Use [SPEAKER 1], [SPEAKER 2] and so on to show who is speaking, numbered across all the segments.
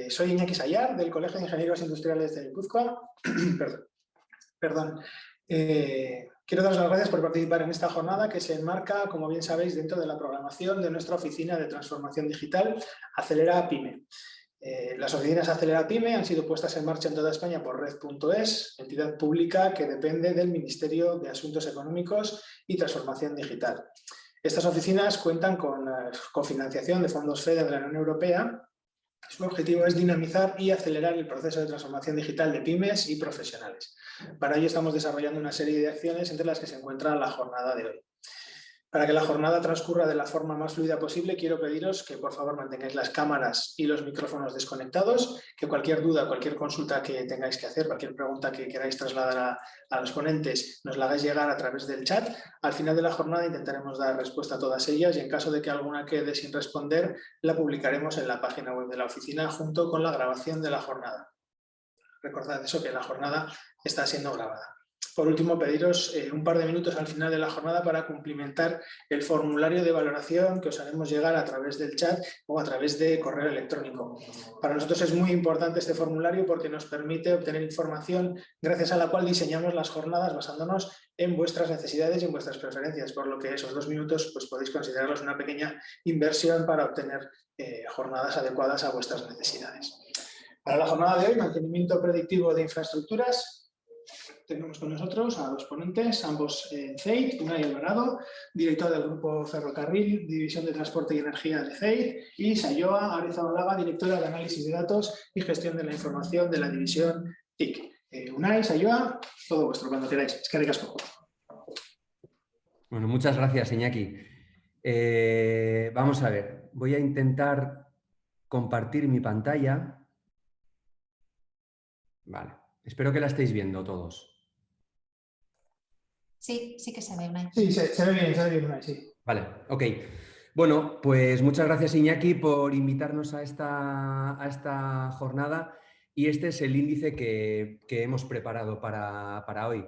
[SPEAKER 1] Soy Iñaki Sayar, del Colegio de Ingenieros Industriales de Guipúzcoa. Perdón. Quiero daros las gracias por participar en esta jornada que se enmarca, como bien sabéis, dentro de la programación de nuestra oficina de transformación digital Acelera Pyme. Las oficinas Acelera Pyme han sido puestas en marcha en toda España por Red.es, entidad pública que depende del Ministerio de Asuntos Económicos y Transformación Digital. Estas oficinas cuentan con financiación de fondos FEDER de la Unión Europea. Su objetivo es dinamizar y acelerar el proceso de transformación digital de pymes y profesionales. Para ello estamos desarrollando una serie de acciones entre las que se encuentra la jornada de hoy. Para que la jornada transcurra de la forma más fluida posible, quiero pediros que por favor mantengáis las cámaras y los micrófonos desconectados, que cualquier duda, cualquier consulta que tengáis que hacer, cualquier pregunta que queráis trasladar a los ponentes, nos la hagáis llegar a través del chat. Al final de la jornada intentaremos dar respuesta a todas ellas y en caso de que alguna quede sin responder, la publicaremos en la página web de la oficina junto con la grabación de la jornada. Recordad eso, que la jornada está siendo grabada. Por último, pediros un par de minutos al final de la jornada para cumplimentar el formulario de valoración que os haremos llegar a través del chat o a través de correo electrónico. Para nosotros es muy importante este formulario porque nos permite obtener información gracias a la cual diseñamos las jornadas basándonos en vuestras necesidades y en vuestras preferencias, por lo que esos 2 minutos pues, podéis considerarlos una pequeña inversión para obtener jornadas adecuadas a vuestras necesidades. Para la jornada de hoy, mantenimiento predictivo de infraestructuras, tenemos con nosotros a los ponentes, ambos en CEIT, Unai Alvarado, director del Grupo Ferrocarril, División de Transporte y Energía de CEIT, y Sayoa Arezabalaga, directora de Análisis de Datos y Gestión de la Información de la División TIC. Unai, Sayoa, todo vuestro cuando queráis. Eskerrik asko.
[SPEAKER 2] Bueno, muchas gracias, Iñaki. Vamos a ver, voy a intentar compartir mi pantalla. Vale, espero que la estéis viendo todos.
[SPEAKER 3] Sí, sí que se ve, Unai.
[SPEAKER 1] Sí, se ve bien, Unai, sí.
[SPEAKER 2] Vale, ok. Bueno, pues muchas gracias, Iñaki, por invitarnos a esta jornada y este es el índice que hemos preparado para hoy.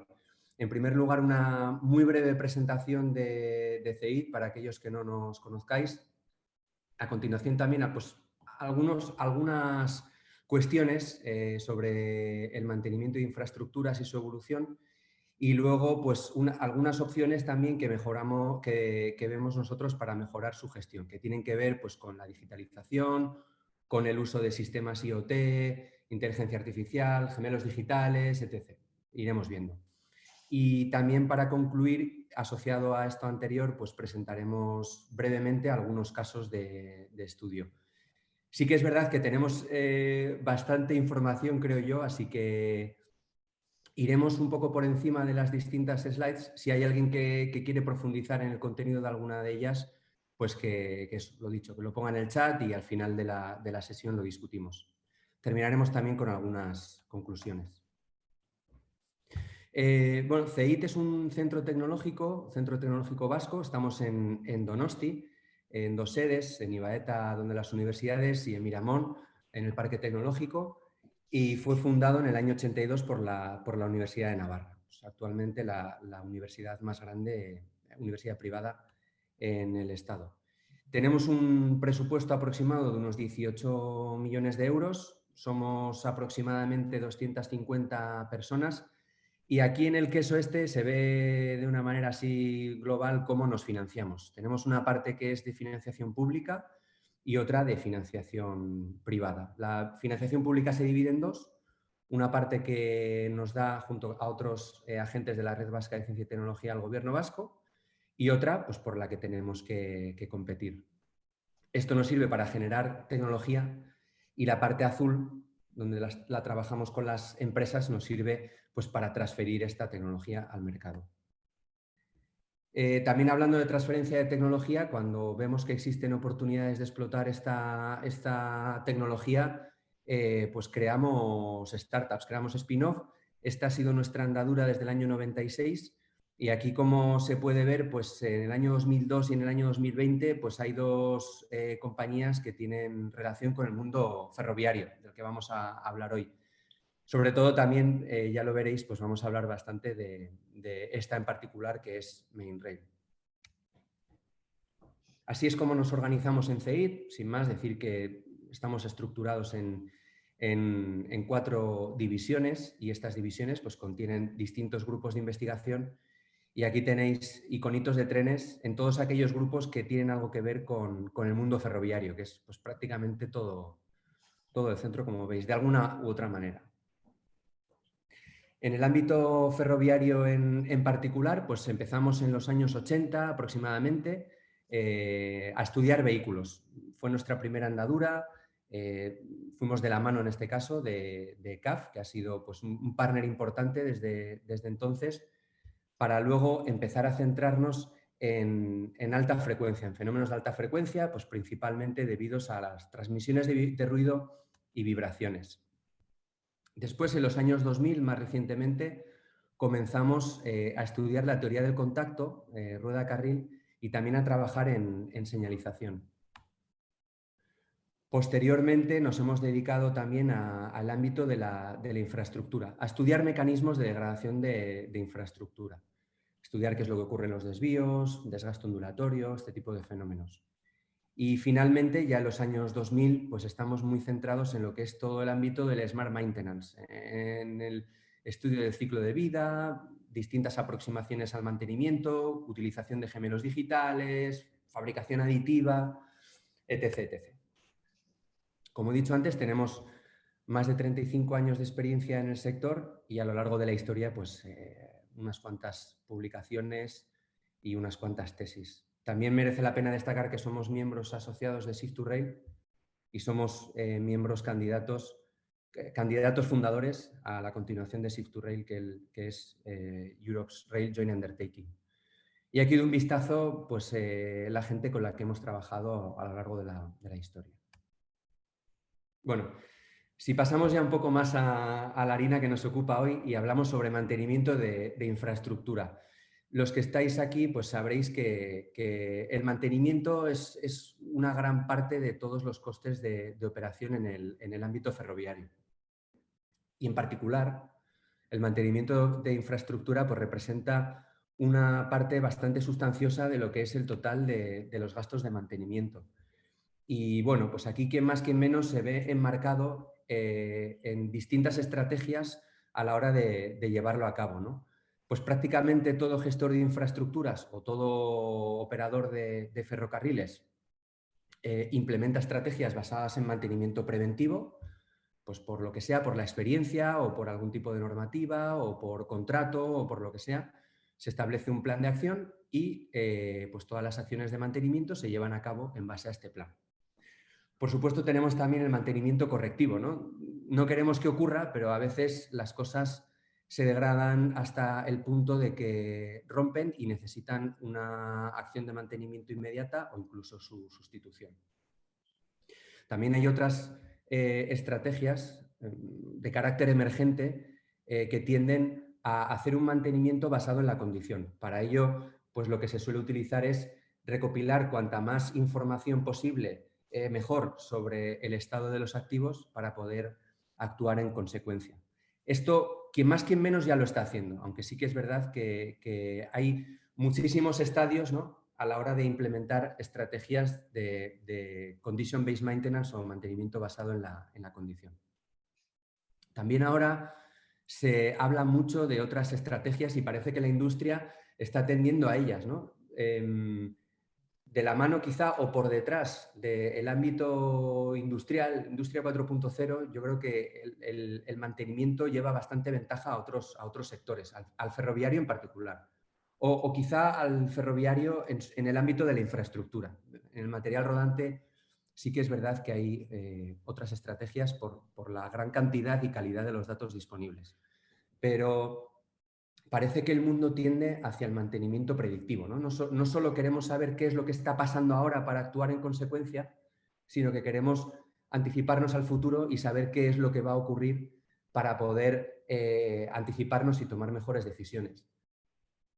[SPEAKER 2] En primer lugar, una muy breve presentación de CEIT para aquellos que no nos conozcáis. A continuación también pues, algunas cuestiones sobre el mantenimiento de infraestructuras y su evolución. Y luego, pues, algunas opciones también que vemos nosotros para mejorar su gestión, que tienen que ver pues, con la digitalización, con el uso de sistemas IoT, inteligencia artificial, gemelos digitales, etc. Iremos viendo. Y también para concluir, asociado a esto anterior, pues presentaremos brevemente algunos casos de estudio. Sí que es verdad que tenemos bastante información, creo yo, así que iremos un poco por encima de las distintas slides. Si hay alguien que quiere profundizar en el contenido de alguna de ellas, pues que lo dicho, que lo ponga en el chat y al final de la sesión lo discutimos. Terminaremos también con algunas conclusiones. Bueno, CEIT es un centro tecnológico vasco. Estamos en Donosti, en 2 sedes, en Ibaeta, donde las universidades, y en Miramón, en el Parque Tecnológico. Y fue fundado en el año 82 por la Universidad de Navarra. Pues actualmente la universidad más grande, universidad privada en el Estado. Tenemos un presupuesto aproximado de unos 18 millones de euros. Somos aproximadamente 250 personas. Y aquí en el queso se ve de una manera así global cómo nos financiamos. Tenemos una parte que es de financiación pública y otra de financiación privada. La financiación pública se divide en 2. Una parte que nos da junto a otros agentes de la Red Vasca de Ciencia y Tecnología al Gobierno vasco y otra pues, por la que tenemos que competir. Esto nos sirve para generar tecnología y la parte azul, donde la trabajamos con las empresas, nos sirve pues, para transferir esta tecnología al mercado. También hablando de transferencia de tecnología, cuando vemos que existen oportunidades de explotar esta tecnología, pues creamos startups, creamos spin-off. Esta ha sido nuestra andadura desde el año 96 y aquí, como se puede ver, pues en el año 2002 y en el año 2020 pues hay 2 compañías que tienen relación con el mundo ferroviario, del que vamos a hablar hoy. Sobre todo también, ya lo veréis, pues vamos a hablar bastante de esta en particular, que es Mainrail. Así es como nos organizamos en CEIT. Sin más, decir que estamos estructurados en 4 divisiones y estas divisiones pues, contienen distintos grupos de investigación y aquí tenéis iconitos de trenes en todos aquellos grupos que tienen algo que ver con el mundo ferroviario, que es pues, prácticamente todo el centro, como veis, de alguna u otra manera. En el ámbito ferroviario en particular, pues empezamos en los años 80 aproximadamente a estudiar vehículos. Fue nuestra primera andadura, fuimos de la mano en este caso de CAF, que ha sido pues, un partner importante desde entonces, para luego empezar a centrarnos en alta frecuencia, en fenómenos de alta frecuencia, pues principalmente debidos a las transmisiones de ruido y vibraciones. Después, en los años 2000, más recientemente, comenzamos a estudiar la teoría del contacto, rueda-carril, y también a trabajar en señalización. Posteriormente nos hemos dedicado también al ámbito de la infraestructura, a estudiar mecanismos de degradación de infraestructura, estudiar qué es lo que ocurre en los desvíos, desgaste ondulatorio, este tipo de fenómenos. Y finalmente, ya en los años 2000, pues estamos muy centrados en lo que es todo el ámbito del Smart Maintenance, en el estudio del ciclo de vida, distintas aproximaciones al mantenimiento, utilización de gemelos digitales, fabricación aditiva, etc, etc. Como he dicho antes, tenemos más de 35 años de experiencia en el sector y a lo largo de la historia, pues unas cuantas publicaciones y unas cuantas tesis. También merece la pena destacar que somos miembros asociados de Shift2Rail y somos miembros candidatos fundadores a la continuación de Shift2Rail, que es Europe's Rail Joint Undertaking. Y aquí de un vistazo pues, la gente con la que hemos trabajado a lo largo de la historia. Bueno, si pasamos ya un poco más a la harina que nos ocupa hoy y hablamos sobre mantenimiento de infraestructura. Los que estáis aquí pues sabréis que el mantenimiento es una gran parte de todos los costes de operación en el ámbito ferroviario. Y en particular, el mantenimiento de infraestructura pues, representa una parte bastante sustanciosa de lo que es el total de los gastos de mantenimiento. Y bueno, pues aquí quien más, quien menos se ve enmarcado en distintas estrategias a la hora de llevarlo a cabo, ¿no? Pues prácticamente todo gestor de infraestructuras o todo operador de ferrocarriles implementa estrategias basadas en mantenimiento preventivo, pues por lo que sea, por la experiencia o por algún tipo de normativa o por contrato o por lo que sea, se establece un plan de acción y pues todas las acciones de mantenimiento se llevan a cabo en base a este plan. Por supuesto, tenemos también el mantenimiento correctivo, ¿no? No queremos que ocurra, pero a veces las cosas se degradan hasta el punto de que rompen y necesitan una acción de mantenimiento inmediata o incluso su sustitución. También hay otras estrategias de carácter emergente que tienden a hacer un mantenimiento basado en la condición. Para ello, pues lo que se suele utilizar es recopilar cuanta más información posible mejor sobre el estado de los activos para poder actuar en consecuencia. Esto, quien más, quien menos ya lo está haciendo, aunque sí que es verdad que hay muchísimos estadios, ¿no?, a la hora de implementar estrategias de condition-based maintenance o mantenimiento basado en la condición. También ahora se habla mucho de otras estrategias y parece que la industria está tendiendo a ellas, ¿no? De la mano quizá o por detrás del ámbito industrial, Industria 4.0, yo creo que el mantenimiento lleva bastante ventaja a otros sectores, al ferroviario en particular. O quizá al ferroviario en el ámbito de la infraestructura. En el material rodante sí que es verdad que hay otras estrategias por la gran cantidad y calidad de los datos disponibles. Pero parece que el mundo tiende hacia el mantenimiento predictivo, ¿no? No solo queremos saber qué es lo que está pasando ahora para actuar en consecuencia, sino que queremos anticiparnos al futuro y saber qué es lo que va a ocurrir para poder anticiparnos y tomar mejores decisiones.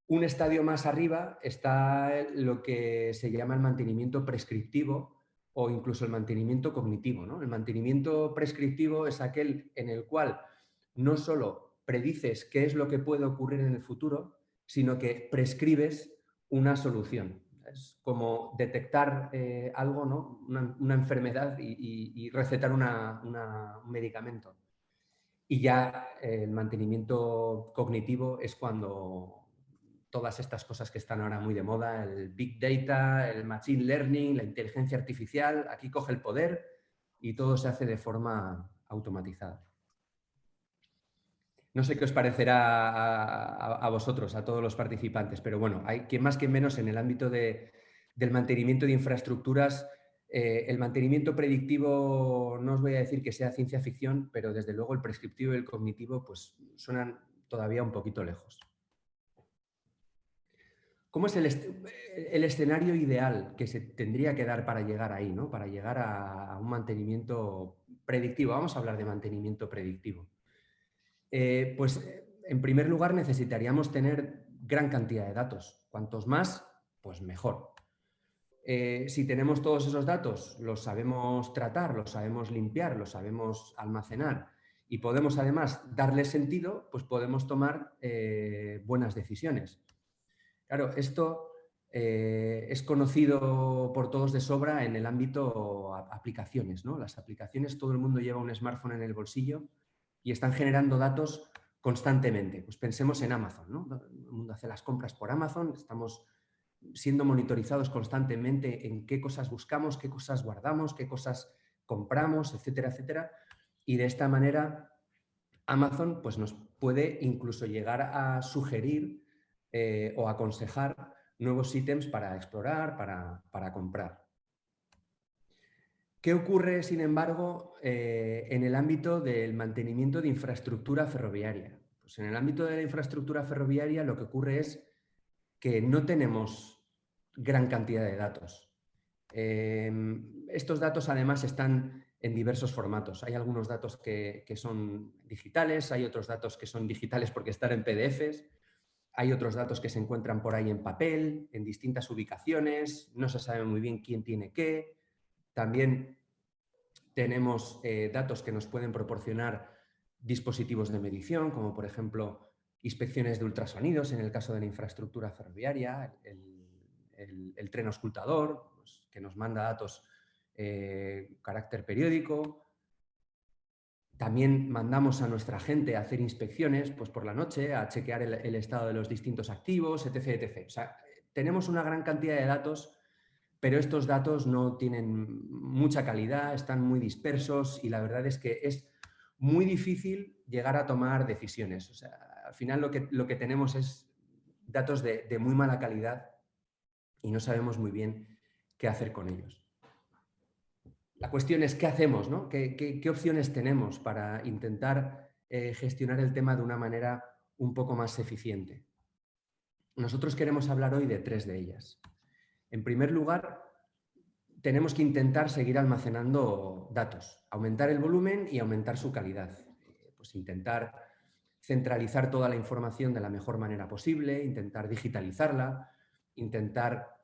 [SPEAKER 2] Un estadio más arriba está lo que se llama el mantenimiento prescriptivo o incluso el mantenimiento cognitivo, ¿no? El mantenimiento prescriptivo es aquel en el cual no solo predices qué es lo que puede ocurrir en el futuro, sino que prescribes una solución. Es como detectar algo, ¿no? Una enfermedad y recetar un medicamento. Y ya el mantenimiento cognitivo es cuando todas estas cosas que están ahora muy de moda, el Big Data, el Machine Learning, la inteligencia artificial, aquí coge el poder y todo se hace de forma automatizada. No sé qué os parecerá a vosotros, a todos los participantes, pero bueno, hay que más que menos en el ámbito del mantenimiento de infraestructuras, el mantenimiento predictivo no os voy a decir que sea ciencia ficción, pero desde luego el prescriptivo y el cognitivo pues suenan todavía un poquito lejos. ¿Cómo es el escenario ideal que se tendría que dar para llegar ahí, ¿no? Para llegar a un mantenimiento predictivo? Vamos a hablar de mantenimiento predictivo. En primer lugar necesitaríamos tener gran cantidad de datos. Cuantos más, pues mejor. Si tenemos todos esos datos, los sabemos tratar, los sabemos limpiar, los sabemos almacenar y podemos además darle sentido, pues podemos tomar buenas decisiones. Claro, esto es conocido por todos de sobra en el ámbito aplicaciones, ¿no? Las aplicaciones, todo el mundo lleva un smartphone en el bolsillo y están generando datos constantemente. Pues pensemos en Amazon, ¿no? Todo el mundo hace las compras por Amazon, estamos siendo monitorizados constantemente en qué cosas buscamos, qué cosas guardamos, qué cosas compramos, etcétera, etcétera. Y de esta manera Amazon pues, nos puede incluso llegar a sugerir o aconsejar nuevos ítems para explorar, para comprar. ¿Qué ocurre, sin embargo, en el ámbito del mantenimiento de infraestructura ferroviaria? Pues en el ámbito de la infraestructura ferroviaria lo que ocurre es que no tenemos gran cantidad de datos. Estos datos además están en diversos formatos. Hay algunos datos que son digitales, hay otros datos que son digitales porque están en PDFs, hay otros datos que se encuentran por ahí en papel, en distintas ubicaciones, no se sabe muy bien quién tiene qué. También tenemos datos que nos pueden proporcionar dispositivos de medición, como por ejemplo inspecciones de ultrasonidos en el caso de la infraestructura ferroviaria, el tren auscultador, pues, que nos manda datos carácter periódico. También mandamos a nuestra gente a hacer inspecciones pues, por la noche, a chequear el estado de los distintos activos, etc, etc. O sea, tenemos una gran cantidad de datos, pero estos datos no tienen mucha calidad, están muy dispersos y la verdad es que es muy difícil llegar a tomar decisiones. O sea, al final lo que tenemos es datos de muy mala calidad y no sabemos muy bien qué hacer con ellos. La cuestión es qué hacemos, ¿no? ¿Qué opciones tenemos para intentar gestionar el tema de una manera un poco más eficiente? Nosotros queremos hablar hoy de 3 de ellas. En primer lugar, tenemos que intentar seguir almacenando datos, aumentar el volumen y aumentar su calidad. Pues intentar centralizar toda la información de la mejor manera posible, intentar digitalizarla, intentar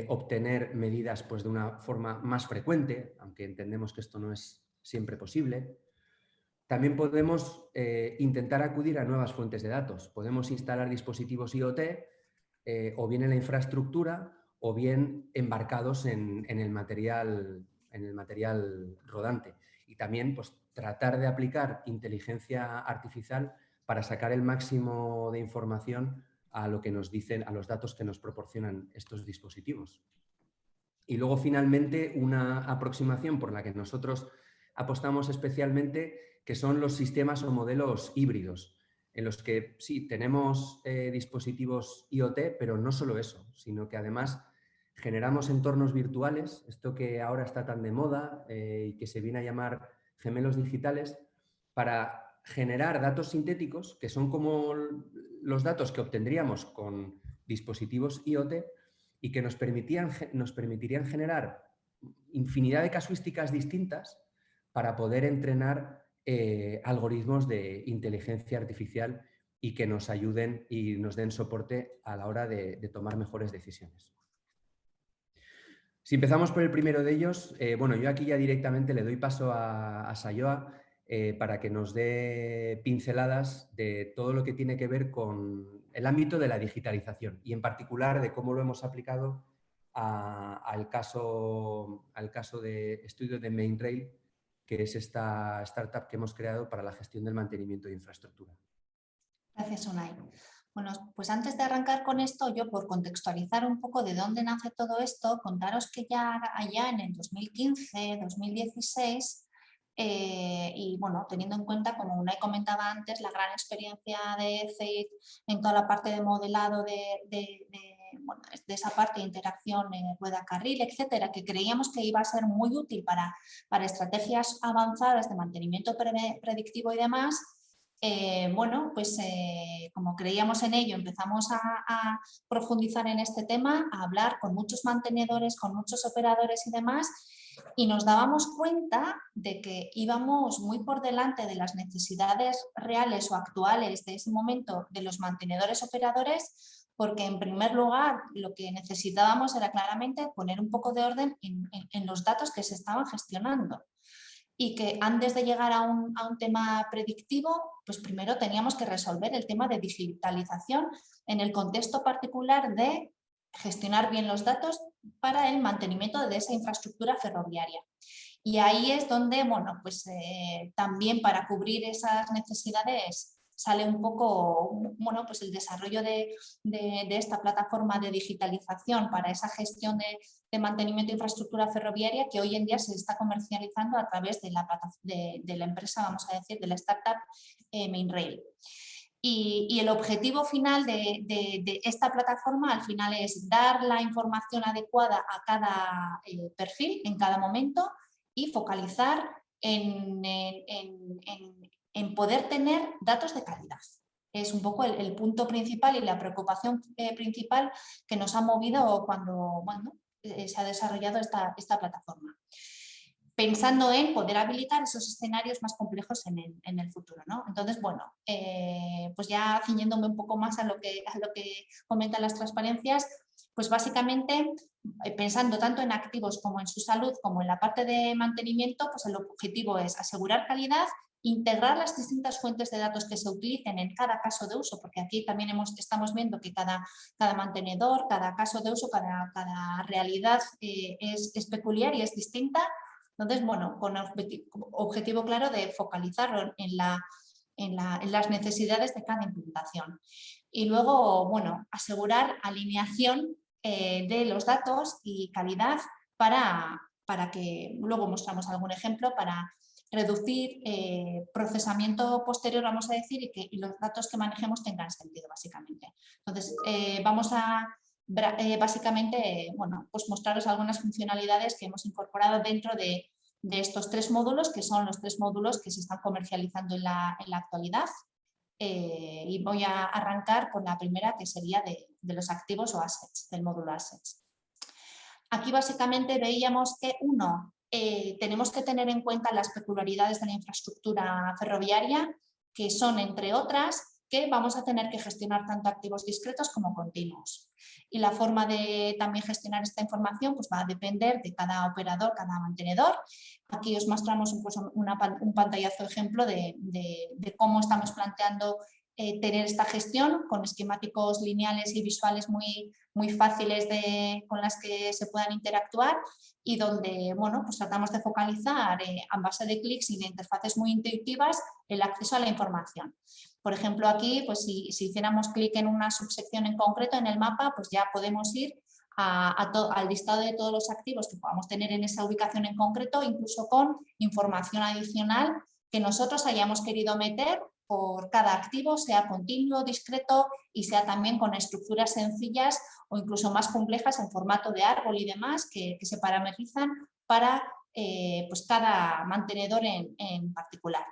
[SPEAKER 2] obtener medidas pues, de una forma más frecuente, aunque entendemos que esto no es siempre posible. También podemos intentar acudir a nuevas fuentes de datos. Podemos instalar dispositivos IoT o bien en la infraestructura o bien embarcados en el material rodante. Y también pues, tratar de aplicar inteligencia artificial para sacar el máximo de información a lo que nos dicen, a los datos que nos proporcionan estos dispositivos. Y luego, finalmente, una aproximación por la que nosotros apostamos especialmente, que son los sistemas o modelos híbridos, en los que sí, tenemos dispositivos IoT, pero no solo eso, sino que además generamos entornos virtuales, esto que ahora está tan de moda y que se viene a llamar gemelos digitales, para generar datos sintéticos, que son como los datos que obtendríamos con dispositivos IoT y que nos permitirían generar infinidad de casuísticas distintas para poder entrenar algoritmos de inteligencia artificial y que nos ayuden y nos den soporte a la hora de tomar mejores decisiones. Si empezamos por el primero de ellos, bueno, yo aquí ya directamente le doy paso a Sayoa para que nos dé pinceladas de todo lo que tiene que ver con el ámbito de la digitalización y en particular de cómo lo hemos aplicado al caso de estudio de Mainrail, que es esta startup que hemos creado para la gestión del mantenimiento de infraestructura.
[SPEAKER 3] Gracias, Unai. Bueno, pues antes de arrancar con esto, yo por contextualizar un poco de dónde nace todo esto, contaros que ya allá en el 2015, 2016, y bueno, teniendo en cuenta, como Unai comentaba antes, la gran experiencia de CEIT en toda la parte de modelado de esa parte de interacción en rueda-carril, etcétera, que creíamos que iba a ser muy útil para estrategias avanzadas de mantenimiento predictivo y demás. Bueno, pues como creíamos en ello, empezamos a profundizar en este tema, a hablar con muchos mantenedores, con muchos operadores y demás, y nos dábamos cuenta de que íbamos muy por delante de las necesidades reales o actuales de ese momento de los mantenedores operadores, porque en primer lugar lo que necesitábamos era claramente poner un poco de orden en los datos que se estaban gestionando. Y que antes de llegar a un tema predictivo, pues primero teníamos que resolver el tema de digitalización en el contexto particular de gestionar bien los datos para el mantenimiento de esa infraestructura ferroviaria. Y ahí es donde, bueno, pues también para cubrir esas necesidades sale un poco, bueno, pues el desarrollo de esta plataforma de digitalización para esa gestión de mantenimiento de infraestructura ferroviaria, que hoy en día se está comercializando a través de la empresa, vamos a decir, de la startup Mainrail. Y el objetivo final de esta plataforma al final es dar la información adecuada a cada perfil en cada momento y focalizar en poder tener datos de calidad. Es un poco el punto principal y la preocupación principal que nos ha movido cuando se ha desarrollado esta plataforma, pensando en poder habilitar esos escenarios más complejos en el futuro, ¿no? Entonces, bueno, pues ya ciñéndome un poco más a lo que comentan las transparencias, pues básicamente pensando tanto en activos como en su salud, como en la parte de mantenimiento, pues el objetivo es asegurar calidad, integrar las distintas fuentes de datos que se utilicen en cada caso de uso, porque aquí también estamos viendo que cada mantenedor, cada caso de uso, cada realidad es peculiar y es distinta. Entonces, bueno, con objetivo claro de focalizarlo en las necesidades de cada implementación. Y luego, bueno, asegurar alineación de los datos y calidad para que, luego mostramos algún ejemplo, para reducir procesamiento posterior, vamos a decir, y los datos que manejemos tengan sentido, básicamente. Entonces, vamos a básicamente, bueno, pues mostraros algunas funcionalidades que hemos incorporado dentro de estos 3 módulos, que son los 3 módulos que se están comercializando en la actualidad. Y voy a arrancar con la primera, que sería de los activos o assets, del módulo assets. Aquí básicamente veíamos que, tenemos que tener en cuenta las peculiaridades de la infraestructura ferroviaria, que son, entre otras, que vamos a tener que gestionar tanto activos discretos como continuos. Y la forma de también gestionar esta información pues va a depender de cada operador, cada mantenedor. Aquí os mostramos un pantallazo ejemplo de cómo estamos planteando tener esta gestión con esquemáticos lineales y visuales muy fáciles con las que se puedan interactuar y donde, bueno, pues tratamos de focalizar a base de clics y de interfaces muy intuitivas el acceso a la información. Por ejemplo, aquí, pues si hiciéramos clic en una subsección en concreto en el mapa, pues ya podemos ir al listado de todos los activos que podamos tener en esa ubicación en concreto, incluso con información adicional que nosotros hayamos querido meter por cada activo, sea continuo, discreto y sea también con estructuras sencillas o incluso más complejas en formato de árbol y demás que se parametrizan para pues cada mantenedor en particular.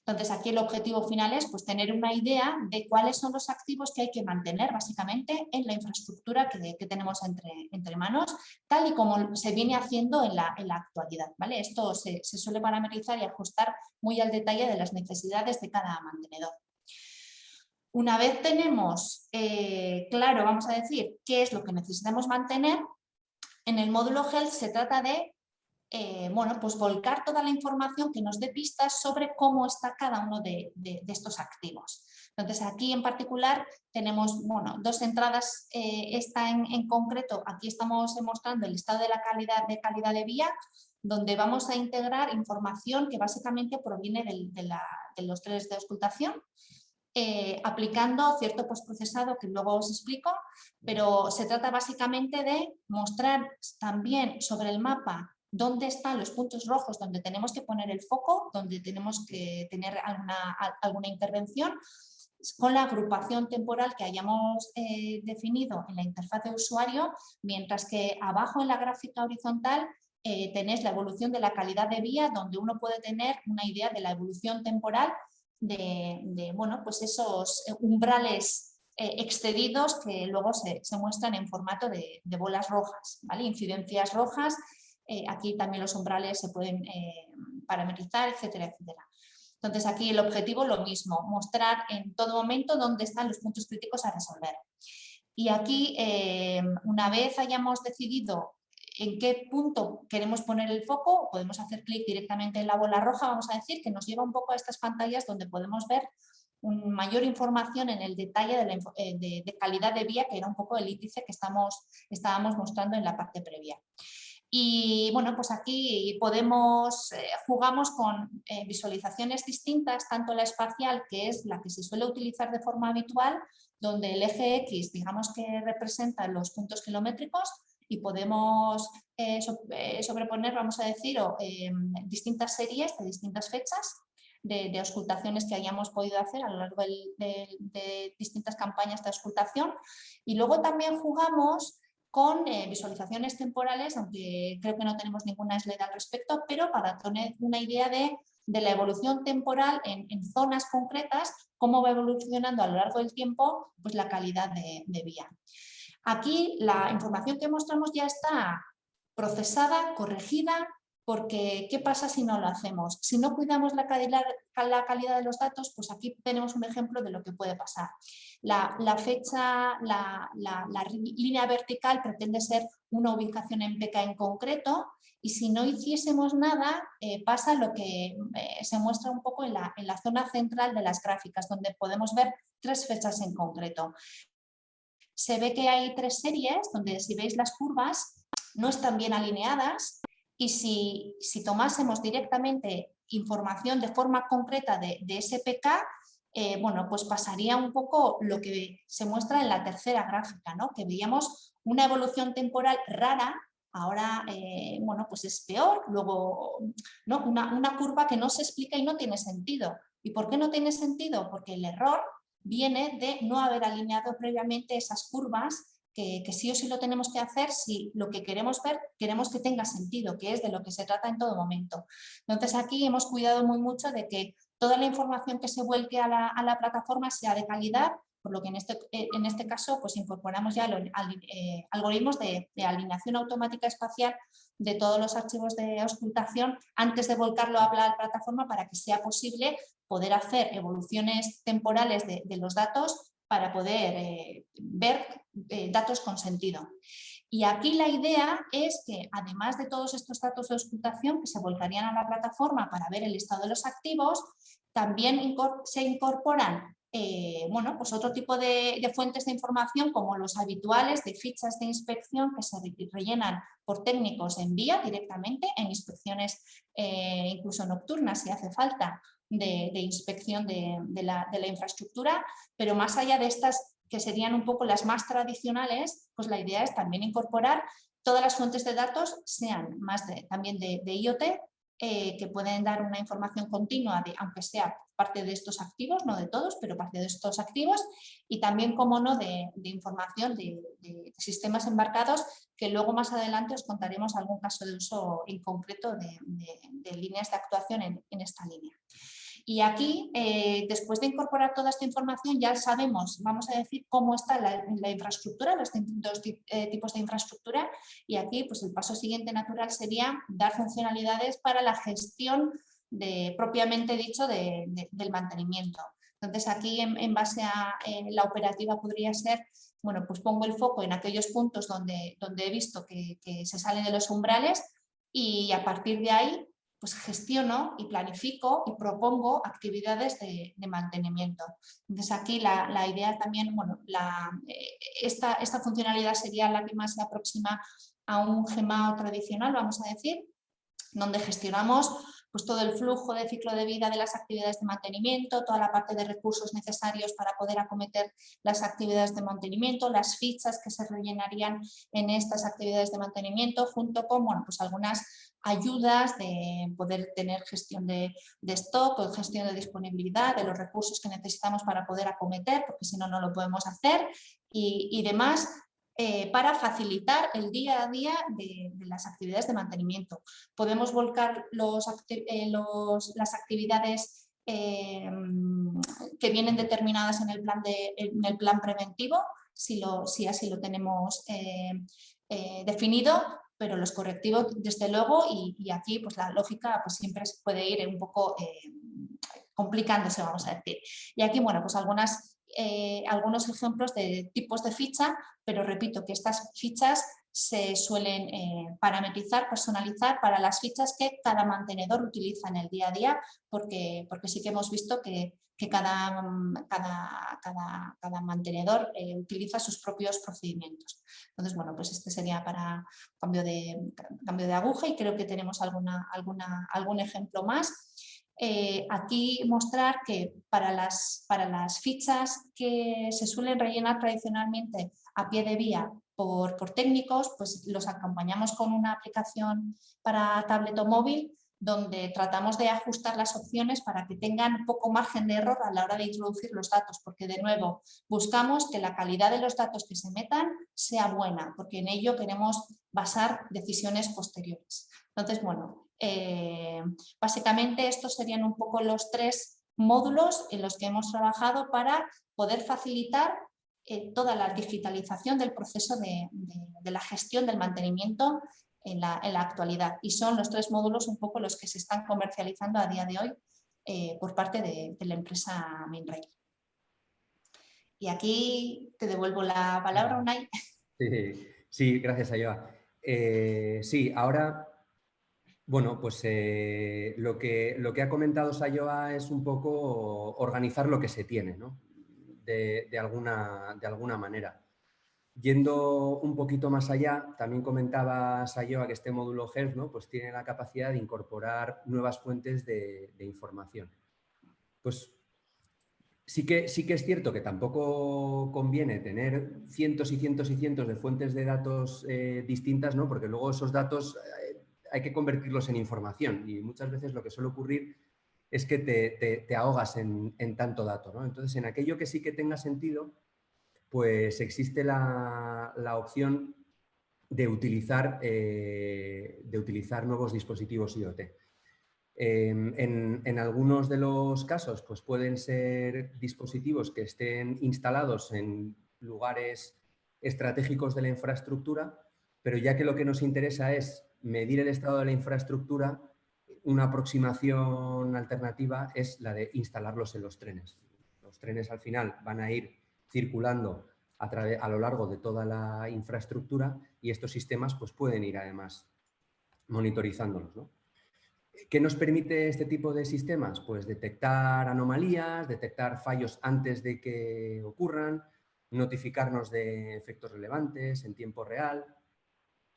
[SPEAKER 3] Entonces, aquí el objetivo final es pues, tener una idea de cuáles son los activos que hay que mantener básicamente en la infraestructura que tenemos entre manos, tal y como se viene haciendo en la actualidad, ¿vale? Esto se suele parametrizar y ajustar muy al detalle de las necesidades de cada mantenedor. Una vez tenemos claro, vamos a decir, qué es lo que necesitamos mantener, en el módulo Health se trata de bueno, pues volcar toda la información que nos dé pistas sobre cómo está cada uno de estos activos. Entonces aquí en particular tenemos dos entradas, esta en concreto, aquí estamos mostrando el estado de la calidad de vía, donde vamos a integrar información que básicamente proviene de los trenes de auscultación, aplicando cierto postprocesado que luego os explico, pero se trata básicamente de mostrar también sobre el mapa dónde están los puntos rojos donde tenemos que poner el foco, donde tenemos que tener alguna intervención, con la agrupación temporal que hayamos definido en la interfaz de usuario, mientras que abajo en la gráfica horizontal tenéis la evolución de la calidad de vía, donde uno puede tener una idea de la evolución temporal de pues esos umbrales excedidos que luego se muestran en formato de bolas rojas, ¿vale? Incidencias rojas, aquí también los umbrales se pueden parametrizar, etcétera, etcétera. Entonces aquí el objetivo lo mismo, mostrar en todo momento dónde están los puntos críticos a resolver. Y aquí, una vez hayamos decidido en qué punto queremos poner el foco, podemos hacer clic directamente en la bola roja, vamos a decir, que nos lleva un poco a estas pantallas donde podemos ver mayor información en el detalle de calidad de vía, que era un poco el índice que estábamos mostrando en la parte previa. Y bueno, pues aquí jugamos con visualizaciones distintas, tanto la espacial, que es la que se suele utilizar de forma habitual, donde el eje X, digamos que representa los puntos kilométricos, y podemos sobreponer, vamos a decir, distintas series de distintas fechas de auscultaciones que hayamos podido hacer a lo largo de distintas campañas de auscultación. Y luego también jugamos con visualizaciones temporales, aunque creo que no tenemos ninguna slide al respecto, pero para tener una idea de la evolución temporal en zonas concretas, cómo va evolucionando a lo largo del tiempo pues la calidad de vía. Aquí la información que mostramos ya está procesada, corregida, porque ¿qué pasa si no lo hacemos? Si no cuidamos la calidad de los datos, pues aquí tenemos un ejemplo de lo que puede pasar. La fecha, la línea vertical pretende ser una ubicación en PK en concreto, y si no hiciésemos nada, pasa lo que se muestra un poco en la zona central de las gráficas, donde podemos ver 3 fechas en concreto. Se ve que hay 3 series donde, si veis las curvas, no están bien alineadas, y si tomásemos directamente información de forma concreta de ese PK, pues pasaría un poco lo que se muestra en la tercera gráfica, ¿no? Que veíamos una evolución temporal rara, ahora pues es peor, luego ¿no? una curva que no se explica y no tiene sentido. ¿Y por qué no tiene sentido? Porque el error viene de no haber alineado previamente esas curvas, que sí o sí lo tenemos que hacer si lo que queremos ver, queremos que tenga sentido, que es de lo que se trata en todo momento. Entonces aquí hemos cuidado muy mucho de que toda la información que se vuelque a la plataforma sea de calidad, por lo que en este caso pues incorporamos ya algoritmos de alineación automática espacial de todos los archivos de auscultación antes de volcarlo a la plataforma, para que sea posible poder hacer evoluciones temporales de los datos para poder ver datos con sentido. Y aquí la idea es que, además de todos estos datos de auscultación que se volcarían a la plataforma para ver el estado de los activos, también se incorporan pues otro tipo de fuentes de información, como los habituales de fichas de inspección que se rellenan por técnicos en vía directamente, en inspecciones incluso nocturnas si hace falta, de inspección de la infraestructura. Pero más allá de estas, que serían un poco las más tradicionales, pues la idea es también incorporar todas las fuentes de datos, sean más también de IoT, que pueden dar una información continua, aunque sea parte de estos activos, no de todos, pero parte de estos activos, y también, como no, de información de sistemas embarcados, que luego más adelante os contaremos algún caso de uso en concreto de líneas de actuación en esta línea. Y aquí, después de incorporar toda esta información, ya sabemos, vamos a decir, cómo está la infraestructura, los distintos tipos de infraestructura, y aquí pues el paso siguiente natural sería dar funcionalidades para la gestión propiamente dicho del mantenimiento. Entonces aquí, en base a la operativa, podría ser, bueno, pues pongo el foco en aquellos puntos donde he visto que se sale de los umbrales, y a partir de ahí pues gestiono y planifico y propongo actividades de mantenimiento. Entonces aquí la idea también, bueno, esta funcionalidad sería la que más se aproxima a un GMAO tradicional, vamos a decir, donde gestionamos pues, todo el flujo de ciclo de vida de las actividades de mantenimiento, toda la parte de recursos necesarios para poder acometer las actividades de mantenimiento, las fichas que se rellenarían en estas actividades de mantenimiento, junto con bueno, pues algunas ayudas de poder tener gestión de stock o gestión de disponibilidad de los recursos que necesitamos para poder acometer, porque si no, no lo podemos hacer y demás. Para facilitar el día a día de las actividades de mantenimiento. Podemos volcar las actividades que vienen determinadas en el plan preventivo, si así lo tenemos definido, pero los correctivos desde luego y aquí pues la lógica pues siempre se puede ir un poco complicándose, vamos a decir. Y aquí, bueno, pues algunos ejemplos de tipos de ficha, pero repito que estas fichas se suelen parametrizar, personalizar para las fichas que cada mantenedor utiliza en el día a día, porque sí que hemos visto que cada mantenedor utiliza sus propios procedimientos. Entonces, bueno, pues este sería para cambio de aguja y creo que tenemos algún ejemplo más. Aquí mostrar que para las fichas que se suelen rellenar tradicionalmente a pie de vía por técnicos, pues los acompañamos con una aplicación para tablet o móvil donde tratamos de ajustar las opciones para que tengan poco margen de error a la hora de introducir los datos, porque de nuevo buscamos que la calidad de los datos que se metan sea buena, porque en ello queremos basar decisiones posteriores. Entonces, bueno, básicamente estos serían un poco los 3 módulos en los que hemos trabajado para poder facilitar toda la digitalización del proceso de la gestión del mantenimiento en la actualidad. Y son los 3 módulos un poco los que se están comercializando a día de hoy por parte de la empresa Minray. Y aquí te devuelvo la palabra, Unai.
[SPEAKER 2] Sí, gracias, Ayoa. Sí, ahora, bueno, pues lo que ha comentado Sayoa es un poco organizar lo que se tiene, ¿no? De alguna manera. Yendo un poquito más allá, también comentaba Sayoa que este módulo Health, ¿no? Pues tiene la capacidad de incorporar nuevas fuentes de información. Pues sí que es cierto que tampoco conviene tener cientos y cientos y cientos de fuentes de datos distintas, ¿no? Porque luego esos datos hay que convertirlos en información y muchas veces lo que suele ocurrir es que te ahogas en tanto dato, ¿no? Entonces, en aquello que sí que tenga sentido, pues existe la opción de utilizar nuevos dispositivos IoT. En algunos de los casos pues pueden ser dispositivos que estén instalados en lugares estratégicos de la infraestructura, pero ya que lo que nos interesa es medir el estado de la infraestructura, una aproximación alternativa es la de instalarlos en los trenes. Los trenes al final van a ir circulando a lo largo de toda la infraestructura y estos sistemas pues, pueden ir además monitorizándolos, ¿no? ¿Qué nos permite este tipo de sistemas? Pues detectar anomalías, detectar fallos antes de que ocurran, notificarnos de efectos relevantes en tiempo real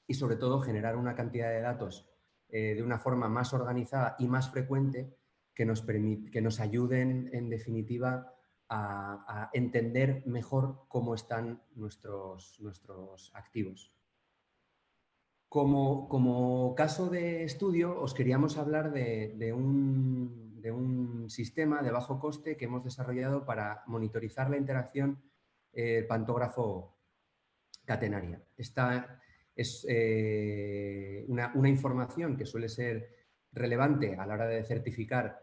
[SPEAKER 2] y sobre todo generar una cantidad de datos de una forma más organizada y más frecuente que nos ayuden en definitiva a entender mejor cómo están nuestros activos. Como caso de estudio, os queríamos hablar de un sistema de bajo coste que hemos desarrollado para monitorizar la interacción pantógrafo catenaria. Esta es una información que suele ser relevante a la hora de certificar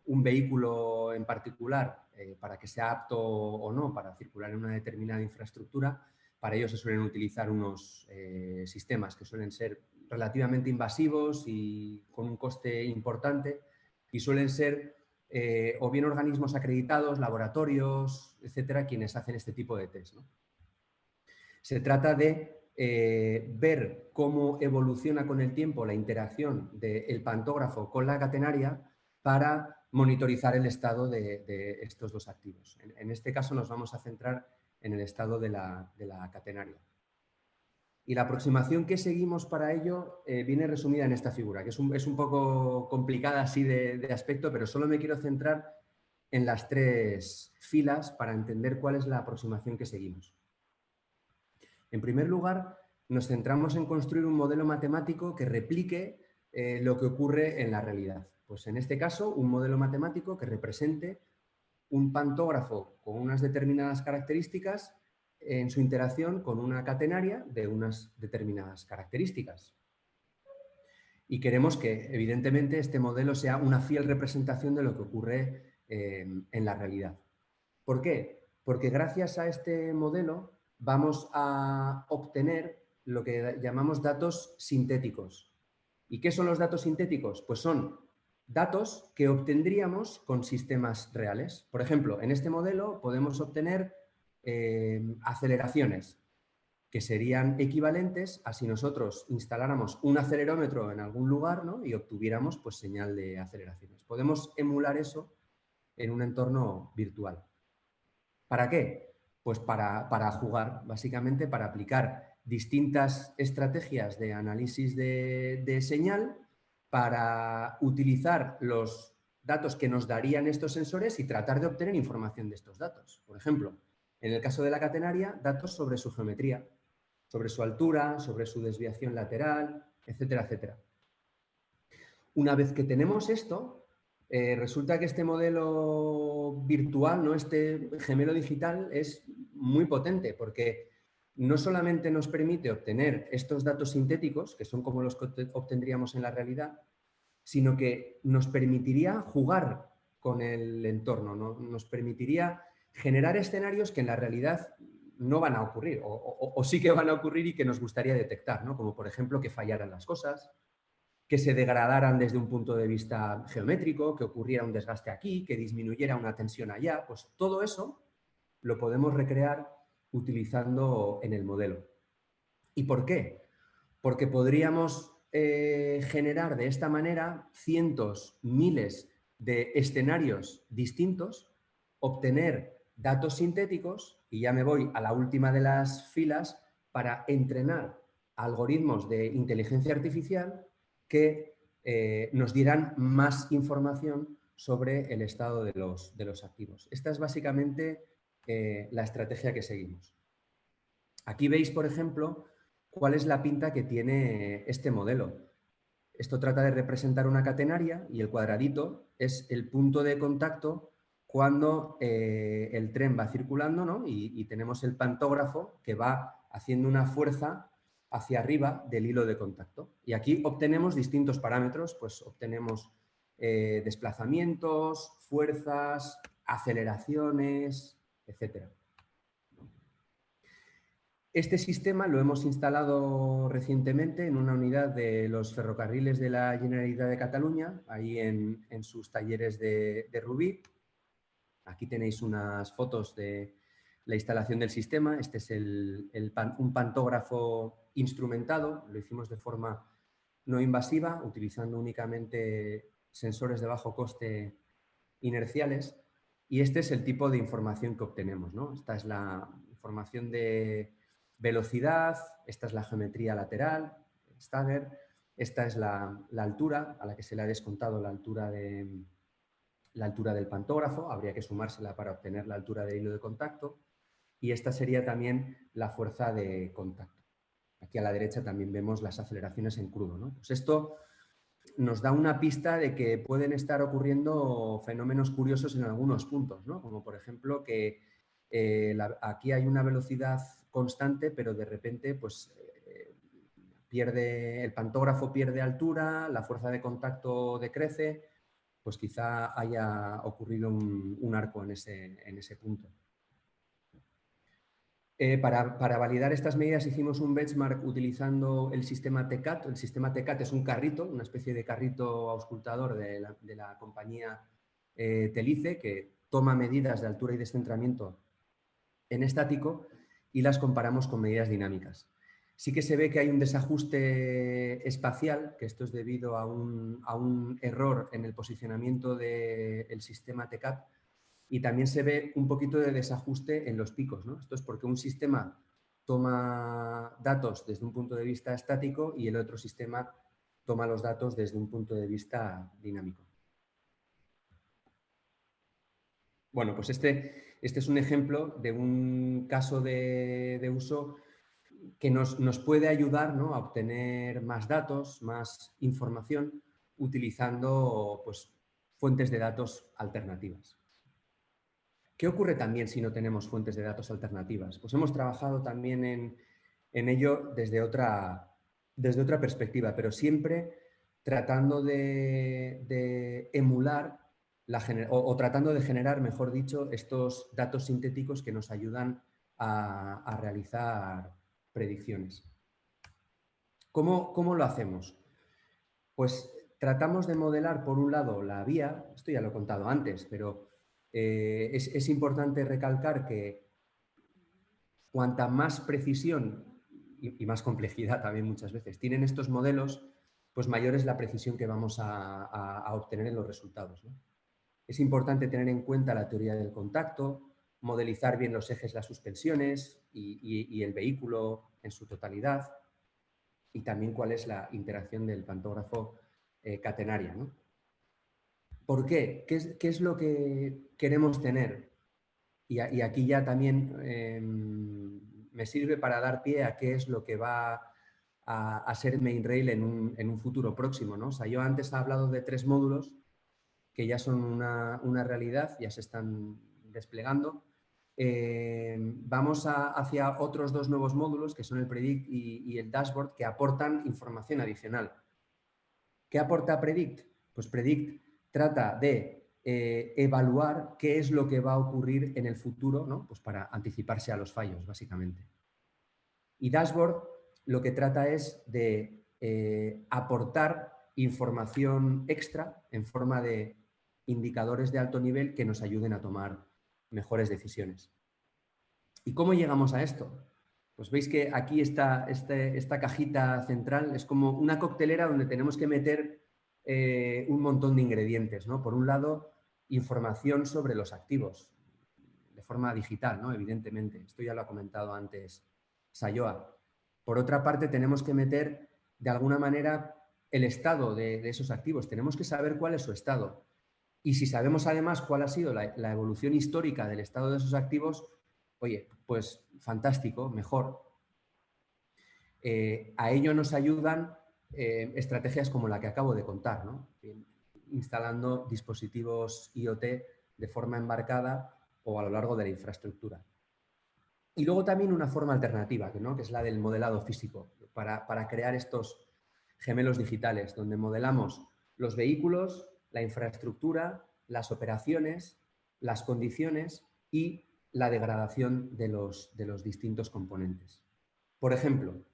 [SPEAKER 2] un vehículo en particular para que sea apto o no para circular en una determinada infraestructura. Para ello se suelen utilizar unos sistemas que suelen ser relativamente invasivos y con un coste importante y suelen ser o bien organismos acreditados, laboratorios, etcétera, quienes hacen este tipo de test, ¿no? Se trata de ver cómo evoluciona con el tiempo la interacción del pantógrafo con la catenaria para monitorizar el estado de estos dos activos. En este caso nos vamos a centrar en el estado de la catenaria. Y la aproximación que seguimos para ello viene resumida en esta figura, que es un poco complicada así de aspecto, pero solo me quiero centrar en las 3 filas para entender cuál es la aproximación que seguimos. En primer lugar, nos centramos en construir un modelo matemático que replique lo que ocurre en la realidad. Pues en este caso, un modelo matemático que represente un pantógrafo con unas determinadas características en su interacción con una catenaria de unas determinadas características. Y queremos que, evidentemente, este modelo sea una fiel representación de lo que ocurre en la realidad. ¿Por qué? Porque gracias a este modelo vamos a obtener lo que llamamos datos sintéticos. ¿Y qué son los datos sintéticos? Pues son datos que obtendríamos con sistemas reales. Por ejemplo, en este modelo podemos obtener aceleraciones, que serían equivalentes a si nosotros instaláramos un acelerómetro en algún lugar, ¿no? Y obtuviéramos pues, señal de aceleraciones. Podemos emular eso en un entorno virtual. ¿Para qué? Pues para jugar, básicamente para aplicar distintas estrategias de análisis de señal para utilizar los datos que nos darían estos sensores y tratar de obtener información de estos datos. Por ejemplo, en el caso de la catenaria, datos sobre su geometría, sobre su altura, sobre su desviación lateral, etcétera, etcétera. Una vez que tenemos esto, resulta que este modelo virtual, ¿no? Este gemelo digital, es muy potente porque no solamente nos permite obtener estos datos sintéticos, que son como los que obtendríamos en la realidad, sino que nos permitiría jugar con el entorno, ¿no? Nos permitiría generar escenarios que en la realidad no van a ocurrir o sí que van a ocurrir y que nos gustaría detectar, ¿no? Como por ejemplo que fallaran las cosas, que se degradaran desde un punto de vista geométrico, que ocurriera un desgaste aquí, que disminuyera una tensión allá, pues todo eso lo podemos recrear utilizando en el modelo. ¿Y por qué? Porque podríamos generar de esta manera cientos, miles de escenarios distintos, obtener datos sintéticos, y ya me voy a la última de las filas, para entrenar algoritmos de inteligencia artificial que nos dieran más información sobre el estado de los activos. Esta es básicamente la estrategia que seguimos. Aquí veis, por ejemplo, cuál es la pinta que tiene este modelo. Esto trata de representar una catenaria y el cuadradito es el punto de contacto cuando el tren va circulando, ¿no? y tenemos el pantógrafo que va haciendo una fuerza hacia arriba del hilo de contacto. Y aquí obtenemos distintos parámetros, pues obtenemos desplazamientos, fuerzas, aceleraciones, etc. Este sistema lo hemos instalado recientemente en una unidad de los ferrocarriles de la Generalitat de Cataluña, ahí en sus talleres de Rubí. Aquí tenéis unas fotos de la instalación del sistema. Este es un pantógrafo instrumentado, lo hicimos de forma no invasiva, utilizando únicamente sensores de bajo coste inerciales. Y este es el tipo de información que obtenemos, ¿no? Esta es la información de velocidad, esta es la geometría lateral, stagger, esta es la altura a la que se le ha descontado la altura del pantógrafo, habría que sumársela para obtener la altura del hilo de contacto, y esta sería también la fuerza de contacto. Aquí a la derecha también vemos las aceleraciones en crudo, ¿no? Pues esto nos da una pista de que pueden estar ocurriendo fenómenos curiosos en algunos puntos, ¿no? Como por ejemplo que aquí hay una velocidad constante, pero de repente pues, el pantógrafo pierde altura, la fuerza de contacto decrece, pues quizá haya ocurrido un arco en ese punto. Para validar estas medidas hicimos un benchmark utilizando el sistema TCAT. El sistema TCAT es un carrito, una especie de carrito auscultador de la compañía Telice, que toma medidas de altura y descentramiento en estático y las comparamos con medidas dinámicas. Sí que se ve que hay un desajuste espacial, que esto es debido a un error en el posicionamiento del sistema TCAP, y también se ve un poquito de desajuste en los picos, ¿no? Esto es porque un sistema toma datos desde un punto de vista estático y el otro sistema toma los datos desde un punto de vista dinámico. Bueno, pues este es un ejemplo de un caso de uso que nos puede ayudar, ¿no?, a obtener más datos, más información, utilizando pues, fuentes de datos alternativas. ¿Qué ocurre también si no tenemos fuentes de datos alternativas? Pues hemos trabajado también en ello desde otra perspectiva, pero siempre tratando de emular o tratando de generar, mejor dicho, estos datos sintéticos que nos ayudan a realizar predicciones. ¿Cómo lo hacemos? Pues tratamos de modelar, por un lado, la vía, esto ya lo he contado antes, pero es importante recalcar que cuanta más precisión y más complejidad también muchas veces tienen estos modelos, pues mayor es la precisión que vamos a obtener en los resultados, ¿no? Es importante tener en cuenta la teoría del contacto, modelizar bien los ejes, las suspensiones y el vehículo en su totalidad, y también cuál es la interacción del pantógrafo catenaria, ¿no? ¿Por qué? ¿Qué es lo que queremos tener? Y aquí ya también me sirve para dar pie a qué es lo que va a ser Mainrail en un futuro próximo, ¿no? O sea, yo antes he hablado de 3 módulos que ya son una realidad, ya se están desplegando. Vamos hacia otros 2 nuevos módulos, que son el Predict y el Dashboard, que aportan información adicional. ¿Qué aporta Predict? Pues Predict trata de evaluar qué es lo que va a ocurrir en el futuro, ¿no? Pues para anticiparse a los fallos, básicamente. Y Dashboard lo que trata es de aportar información extra en forma de indicadores de alto nivel que nos ayuden a tomar mejores decisiones. ¿Y cómo llegamos a esto? Pues veis que aquí esta cajita central es como una coctelera donde tenemos que meter un montón de ingredientes, ¿no? Por un lado, información sobre los activos, de forma digital, ¿no? Evidentemente. Esto ya lo ha comentado antes Sayoa. Por otra parte, tenemos que meter, de alguna manera, el estado de esos activos. Tenemos que saber cuál es su estado. Y si sabemos además cuál ha sido la evolución histórica del estado de esos activos, oye, pues fantástico, mejor. A ello nos ayudan estrategias como la que acabo de contar, ¿no? Instalando dispositivos IoT de forma embarcada o a lo largo de la infraestructura. Y luego también una forma alternativa, ¿no?, que es la del modelado físico, para crear estos gemelos digitales, donde modelamos los vehículos, la infraestructura, las operaciones, las condiciones y la degradación de los distintos componentes. Por ejemplo,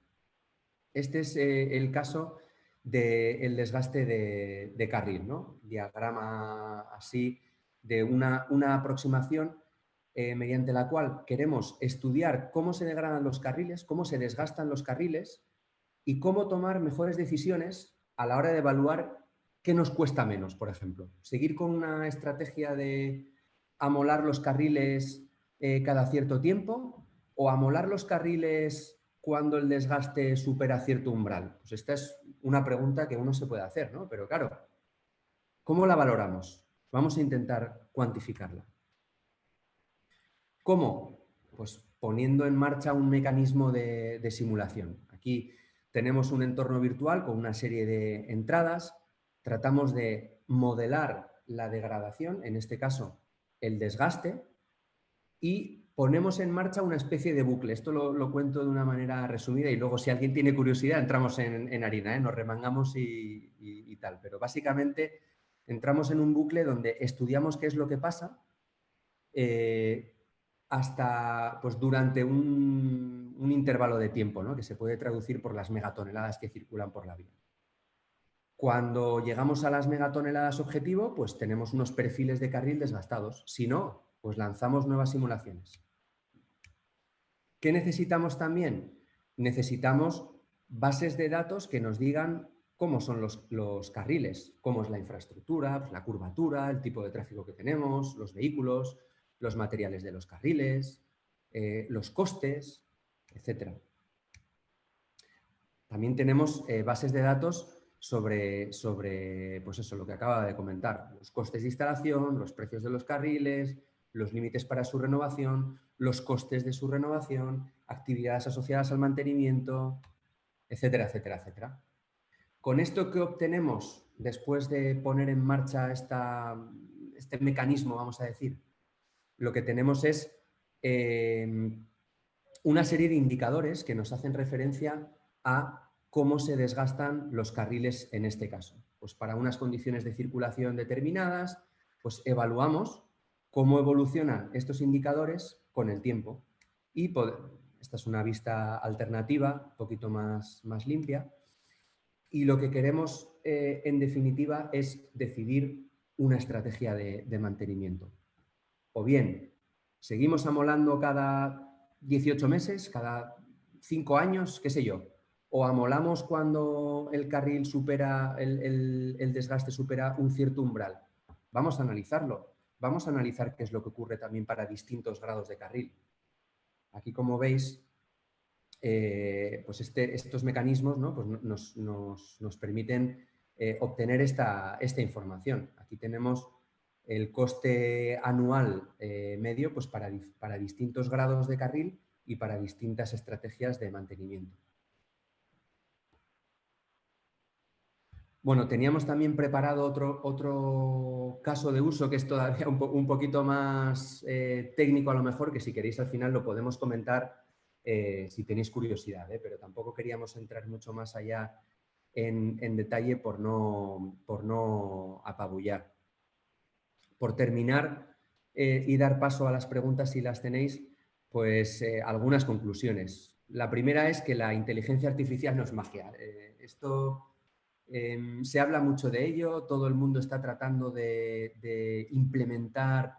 [SPEAKER 2] este es el caso del desgaste de carril, ¿no? Diagrama así de una aproximación mediante la cual queremos estudiar cómo se degradan los carriles, cómo se desgastan los carriles y cómo tomar mejores decisiones a la hora de evaluar qué nos cuesta menos, por ejemplo. Seguir con una estrategia de amolar los carriles cada cierto tiempo o amolar los carriles cuando el desgaste supera cierto umbral. Pues esta es una pregunta que uno se puede hacer, ¿no? Pero claro, ¿cómo la valoramos? Vamos a intentar cuantificarla. ¿Cómo? Pues poniendo en marcha un mecanismo de simulación. Aquí tenemos un entorno virtual con una serie de entradas. Tratamos de modelar la degradación, en este caso el desgaste, y ponemos en marcha una especie de bucle. Esto lo cuento de una manera resumida y luego si alguien tiene curiosidad entramos en harina, ¿eh? Nos remangamos y tal. Pero básicamente entramos en un bucle donde estudiamos qué es lo que pasa hasta pues, durante un intervalo de tiempo, ¿no?, que se puede traducir por las megatoneladas que circulan por la vía. Cuando llegamos a las megatoneladas objetivo, pues tenemos unos perfiles de carril desgastados. Si no, pues lanzamos nuevas simulaciones. ¿Qué necesitamos también? necesitamos bases de datos que nos digan cómo son los carriles, cómo es la infraestructura, pues la curvatura, el tipo de tráfico que tenemos, los vehículos, los materiales de los carriles, los costes, etc. También tenemos bases de datos sobre pues eso, lo que acaba de comentar, los costes de instalación, los precios de los carriles, los límites para su renovación, los costes de su renovación, actividades asociadas al mantenimiento, etcétera, etcétera, etcétera. Con esto que obtenemos después de poner en marcha este mecanismo, vamos a decir, lo que tenemos es una serie de indicadores que nos hacen referencia a cómo se desgastan los carriles en este caso. Pues para unas condiciones de circulación determinadas, pues evaluamos cómo evolucionan estos indicadores con el tiempo. Y esta es una vista alternativa, un poquito más limpia. Y lo que queremos, en definitiva, es decidir una estrategia de mantenimiento. O bien, seguimos amolando cada 18 meses, cada 5 años, qué sé yo. O amolamos cuando el carril supera, el desgaste supera un cierto umbral. Vamos a analizarlo. Vamos a analizar qué es lo que ocurre también para distintos grados de carril. Aquí, como veis, pues estos mecanismos, ¿no? Pues nos permiten obtener esta información. Aquí tenemos el coste anual medio pues para distintos grados de carril y para distintas estrategias de mantenimiento. Bueno, teníamos también preparado otro caso de uso que es todavía un poquito más técnico a lo mejor, que si queréis al final lo podemos comentar si tenéis curiosidad, pero tampoco queríamos entrar mucho más allá en detalle por no apabullar. Por terminar y dar paso a las preguntas si las tenéis, pues algunas conclusiones. La primera es que la inteligencia artificial no es magia. Esto se habla mucho de ello, todo el mundo está tratando de implementar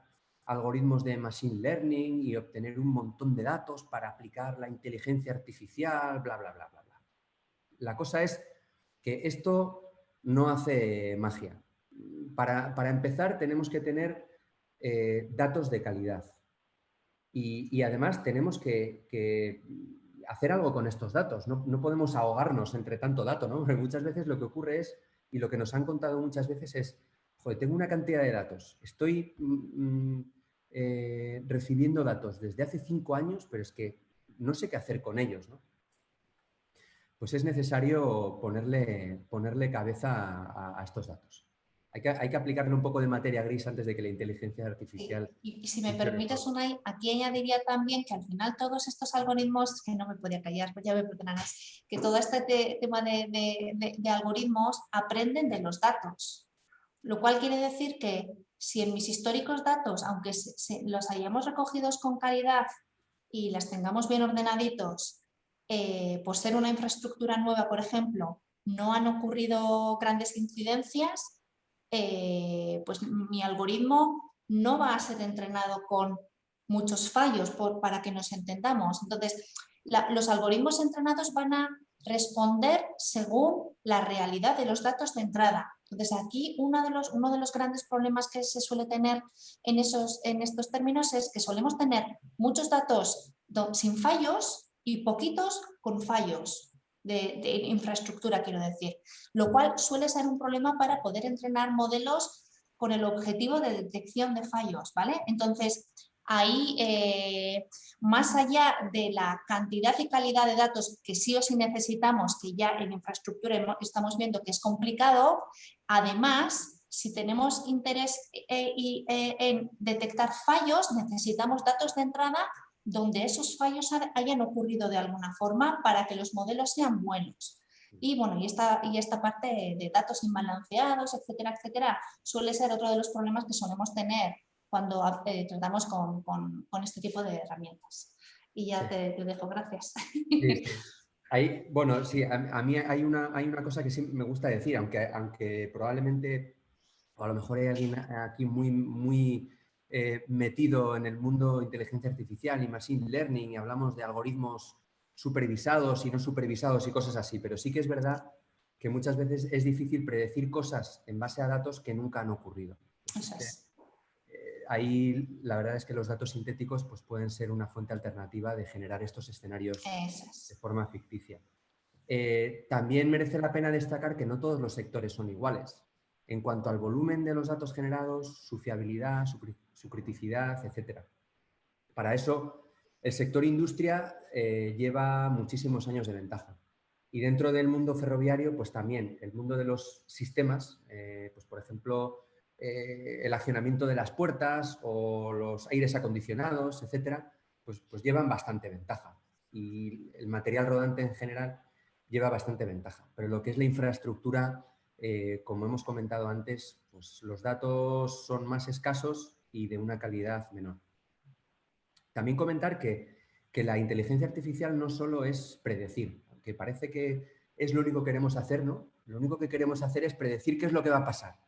[SPEAKER 2] algoritmos de machine learning y obtener un montón de datos para aplicar la inteligencia artificial, bla, bla, bla, bla, bla. La cosa es que esto no hace magia. Para empezar, tenemos que tener datos de calidad. Y además tenemos que hacer algo con estos datos. No podemos ahogarnos entre tanto dato, ¿no? Porque muchas veces lo que ocurre es, y lo que nos han contado muchas veces es, joder, tengo una cantidad de datos, estoy recibiendo datos desde hace 5 años, pero es que no sé qué hacer con ellos, ¿no? Pues es necesario ponerle cabeza a estos datos. Hay que aplicarle un poco de materia gris antes de que la inteligencia artificial...
[SPEAKER 3] Sí. Y si me permites, Unai, aquí añadiría también que al final todos estos algoritmos, que no me podía callar, pues ya me perdonarás, que todo este tema de algoritmos aprenden de los datos. Lo cual quiere decir que si en mis históricos datos, aunque los hayamos recogidos con calidad y las tengamos bien ordenaditos, por ser una infraestructura nueva, por ejemplo, no han ocurrido grandes incidencias, pues mi algoritmo no va a ser entrenado con muchos fallos para que nos entendamos. Entonces, los algoritmos entrenados van a responder según la realidad de los datos de entrada. Entonces, aquí uno de los grandes problemas que se suele tener en estos términos es que solemos tener muchos datos sin fallos y poquitos con fallos de infraestructura, quiero decir, lo cual suele ser un problema para poder entrenar modelos con el objetivo de detección de fallos, ¿vale? Entonces, ahí, más allá de la cantidad y calidad de datos que sí o sí necesitamos, que ya en infraestructura estamos viendo que es complicado, además, si tenemos interés en detectar fallos, necesitamos datos de entrada donde esos fallos hayan ocurrido de alguna forma para que los modelos sean buenos. Y bueno, y esta parte de datos imbalanceados, etcétera, etcétera, suele ser otro de los problemas que solemos tener cuando tratamos con este tipo de herramientas. Y ya te dejo, gracias.
[SPEAKER 2] Sí. Bueno, sí, a mí hay una cosa que sí me gusta decir, aunque probablemente, o a lo mejor hay alguien aquí muy metido en el mundo de inteligencia artificial y machine learning y hablamos de algoritmos supervisados y no supervisados y cosas así, pero sí que es verdad que muchas veces es difícil predecir cosas en base a datos que nunca han ocurrido.
[SPEAKER 3] Eso es.
[SPEAKER 2] Ahí la verdad es que los datos sintéticos pues, pueden ser una fuente alternativa de generar estos escenarios
[SPEAKER 3] Eso
[SPEAKER 2] de
[SPEAKER 3] es.
[SPEAKER 2] forma ficticia. También merece la pena destacar que no todos los sectores son iguales. En cuanto al volumen de los datos generados, su fiabilidad, su criticidad, etc. Para eso, el sector industria lleva muchísimos años de ventaja. Y dentro del mundo ferroviario, pues también el mundo de los sistemas, pues por ejemplo, el accionamiento de las puertas o los aires acondicionados, etcétera, pues llevan bastante ventaja. Y el material rodante en general lleva bastante ventaja. Pero lo que es la infraestructura, como hemos comentado antes, pues los datos son más escasos y de una calidad menor. También comentar que la inteligencia artificial no solo es predecir, que parece que es lo único que queremos hacer, ¿no? Lo único que queremos hacer es predecir qué es lo que va a pasar.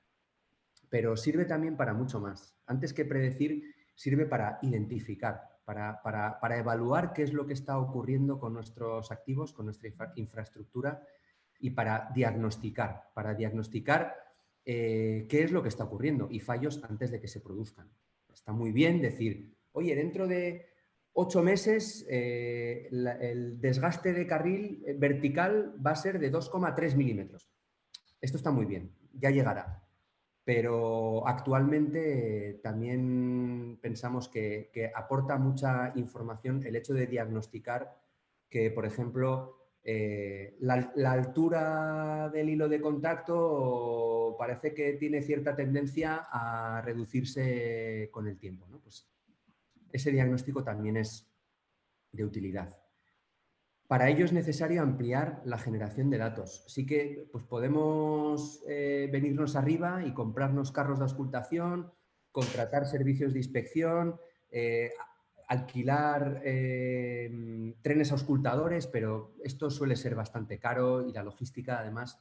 [SPEAKER 2] Pero sirve también para mucho más. Antes que predecir, sirve para identificar, para evaluar qué es lo que está ocurriendo con nuestros activos, con nuestra infraestructura y para diagnosticar qué es lo que está ocurriendo y fallos antes de que se produzcan. Está muy bien decir, oye, dentro de 8 meses el desgaste de carril vertical va a ser de 2,3 milímetros. Esto está muy bien, ya llegará. Pero actualmente también pensamos que aporta mucha información el hecho de diagnosticar que, por ejemplo, la altura del hilo de contacto parece que tiene cierta tendencia a reducirse con el tiempo, ¿no? Pues ese diagnóstico también es de utilidad. Para ello es necesario ampliar la generación de datos. Sí que pues, podemos venirnos arriba y comprarnos carros de auscultación, contratar servicios de inspección, alquilar trenes auscultadores, pero esto suele ser bastante caro y la logística además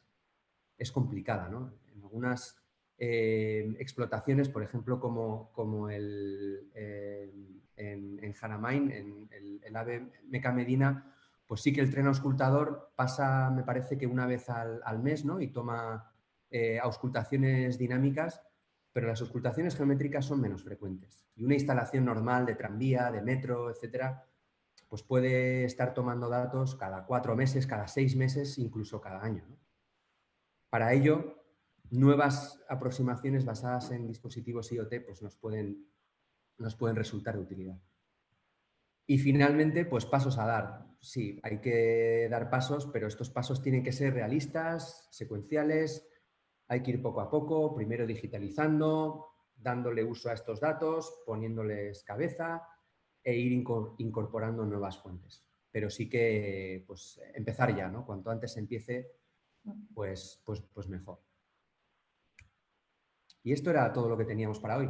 [SPEAKER 2] es complicada, ¿no? En algunas explotaciones, por ejemplo, como en Janamain, en el AVE Meca Medina, pues sí que el tren auscultador pasa, me parece que una vez al mes, ¿no? Y toma auscultaciones dinámicas, pero las auscultaciones geométricas son menos frecuentes. Y una instalación normal de tranvía, de metro, etcétera, pues puede estar tomando datos cada 4 meses, cada 6 meses, incluso cada año, ¿no? Para ello, nuevas aproximaciones basadas en dispositivos IoT pues nos pueden resultar de utilidad. Y finalmente, pues pasos a dar. Sí, hay que dar pasos, pero estos pasos tienen que ser realistas, secuenciales, hay que ir poco a poco, primero digitalizando, dándole uso a estos datos, poniéndoles cabeza e ir incorporando nuevas fuentes. Pero sí que pues, empezar ya, ¿no? Cuanto antes se empiece, pues mejor. Y esto era todo lo que teníamos para hoy.